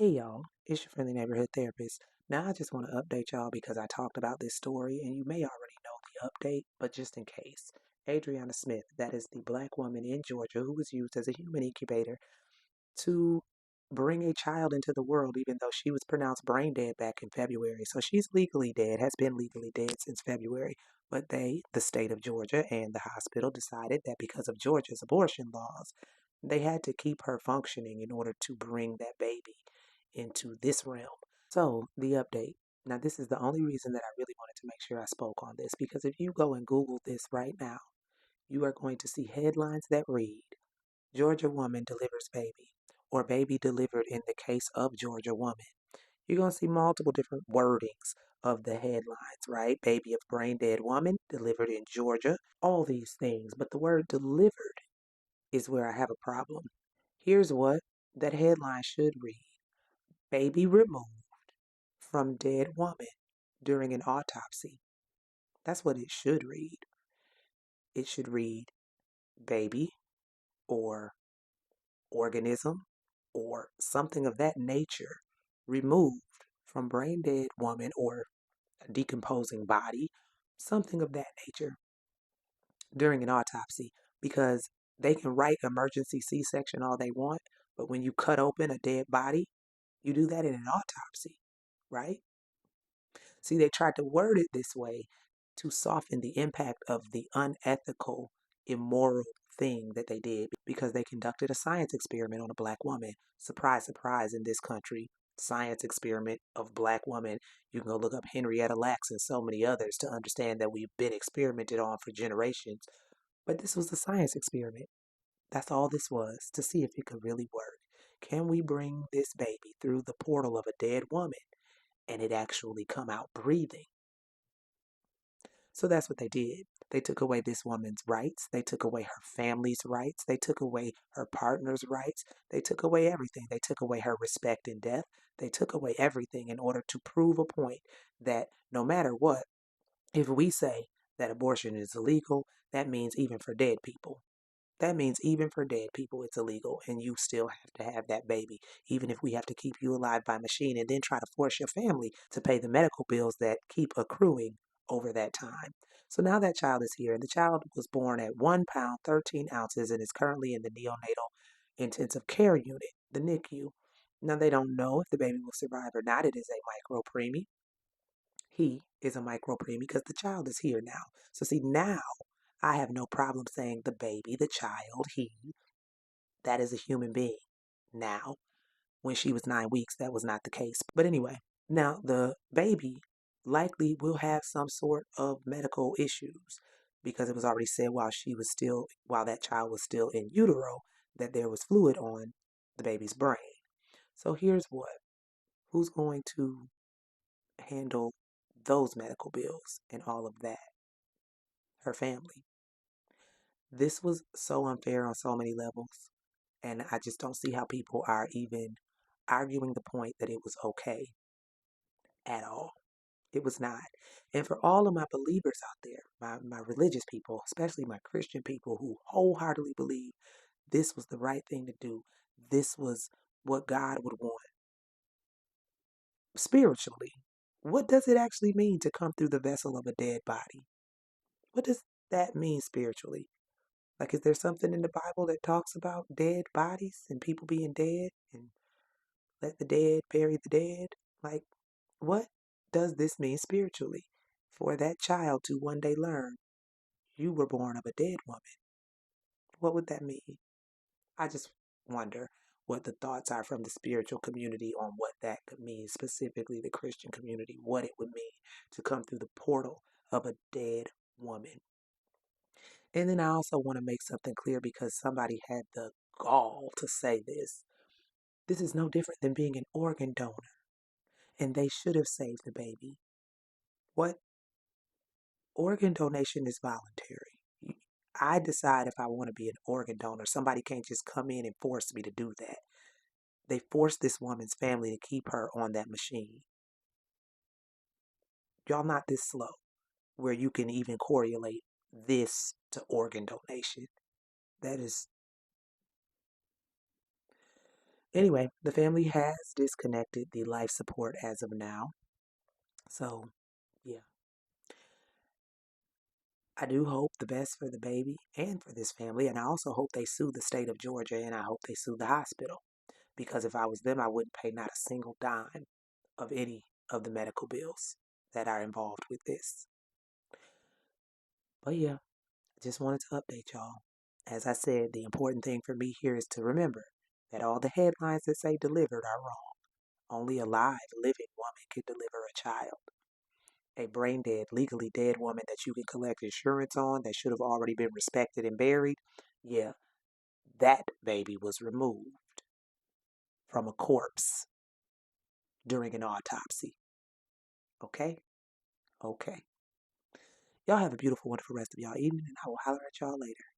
Hey y'all, it's your friendly neighborhood therapist. Now I just want to update y'all because I talked about this story and you may already know the update, but just in case. Adriana Smith, that is the black woman in Georgia who was used as a human incubator to bring a child into the world, even though she was pronounced brain dead back in February. So she's legally dead, has been legally dead since February. But the state of Georgia and the hospital decided that because of Georgia's abortion laws, they had to keep her functioning in order to bring that baby into this realm. So, the update. Now, this is the only reason that I really wanted to make sure I spoke on this because if you go and Google this right now, you are going to see headlines that read Georgia woman delivers baby or baby delivered in the case of Georgia woman. You're going to see multiple different wordings of the headlines, right? Baby of brain dead woman delivered in Georgia, all these things. But the word delivered is where I have a problem. Here's what that headline should read: baby removed from dead woman during an autopsy. That's what it should read. It should read baby or organism or something of that nature removed from brain dead woman or a decomposing body, something of that nature during an autopsy, because they can write emergency C-section all they want, but when you cut open a dead body, you do that in an autopsy, right? See, they tried to word it this way to soften the impact of the unethical, immoral thing that they did because they conducted a science experiment on a black woman. Surprise, surprise, in this country, science experiment of black woman. You can go look up Henrietta Lacks and so many others to understand that we've been experimented on for generations. But this was a science experiment. That's all this was, to see if it could really work. Can we bring this baby through the portal of a dead woman and it actually come out breathing? So that's what they did. They took away this woman's rights. They took away her family's rights. They took away her partner's rights. They took away everything. They took away her respect in death. They took away everything in order to prove a point that no matter what, if we say that abortion is illegal, that means even for dead people. That means even for dead people, it's illegal, and you still have to have that baby, even if we have to keep you alive by machine and then try to force your family to pay the medical bills that keep accruing over that time. So now that child is here, and the child was born at 1 pound, 13 ounces, and is currently in the neonatal intensive care unit, the NICU. Now they don't know if the baby will survive or not. It is a micropreemie. He is a micropreemie because the child is here now. So see, now I have no problem saying the baby, the child, he, that is a human being. Now, when she was 9 weeks, that was not the case. But anyway, now the baby likely will have some sort of medical issues because it was already said while that child was still in utero, that there was fluid on the baby's brain. So here's what: who's going to handle those medical bills and all of that? Her family. This was so unfair on so many levels. And I just don't see how people are even arguing the point that it was okay at all. It was not. And for all of my believers out there, my religious people, especially my Christian people who wholeheartedly believe this was the right thing to do, this was what God would want spiritually. What does it actually mean to come through the vessel of a dead body? What does that mean spiritually? Like, is there something in the Bible that talks about dead bodies and people being dead and let the dead bury the dead? Like, what does this mean spiritually for that child to one day learn you were born of a dead woman? What would that mean? I just wonder what the thoughts are from the spiritual community on what that could mean, specifically the Christian community, what it would mean to come through the portal of a dead woman. And then I also want to make something clear because somebody had the gall to say this. This is no different than being an organ donor, and they should have saved the baby. What? Organ donation is voluntary. I decide if I want to be an organ donor. Somebody can't just come in and force me to do that. They forced this woman's family to keep her on that machine. Y'all not this slow where you can even correlate this to organ donation. That is Anyway, the family has disconnected the life support as of now. So, yeah, I do hope the best for the baby and for this family. And I also hope they sue the state of Georgia and I hope they sue the hospital. Because if I was them, I wouldn't pay not a single dime of any of the medical bills that are involved with this. But yeah, just wanted to update y'all. As I said, the important thing for me here is to remember that all the headlines that say delivered are wrong. Only a live, living woman can deliver a child. A brain dead, legally dead woman that you can collect insurance on that should have already been respected and buried, yeah, that baby was removed from a corpse during an autopsy. Okay? Okay. Y'all have a beautiful, wonderful rest of y'all evening, and I will holler at y'all later.